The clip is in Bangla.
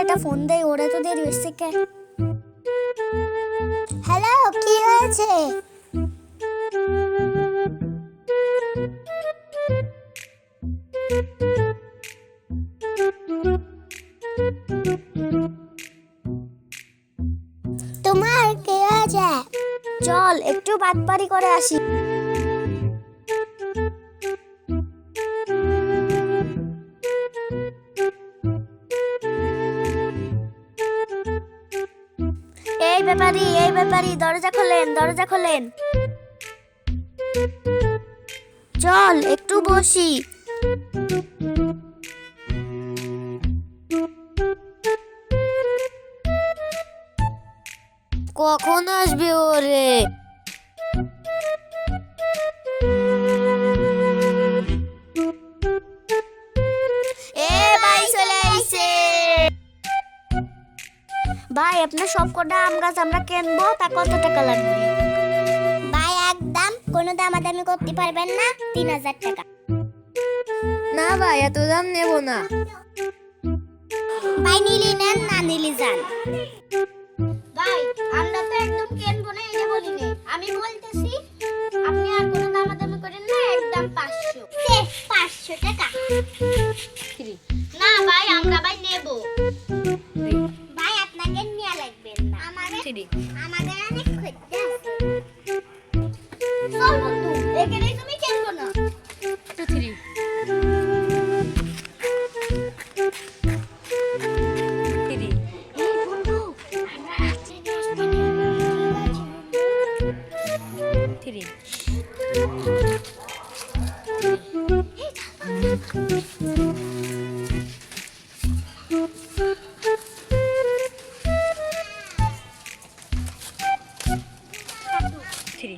একটা ফোন দেয়, ওরা তো দেরি হচ্ছে কে? হ্যালো, কি হয়েছে? তোমার কি হয়েছে? চল একটু বাটপারি করে আসি। এই ব্যাপারী দরজা খোলেন, দরজা খোলেন। চল একটু বসি। কখন আসবে ওরে? ভাই চলে আইছে। ভাই আপনার সব কটা আম গাছ আমরা কিনবো, তা কত টাকা লাগবে? ভাই একদম কোনো দামাদামি করতে পারবেন না, 3000 টাকা। না ভাই, এত দাম নেব না। ভাই নিলি নেন, না নিলি যান। ভাই আমরা তো একদম কিনবো না, এটা বলি না, আমি বলতেছি আপনি আর কোনো দামাদামি করেন না, একদম 500। 500 টাকা? না ভাই, আমরা ভাই নেব। ভাই আপনাকে নিয়ে লাগবে না, আমাদের অনেক খদ্দের আছে। চল বন্ধু, এখানেই তুমি কিনবো না। 2 3 এই বন্ধু, আমরা আসছি না, থ্রি। থ্রি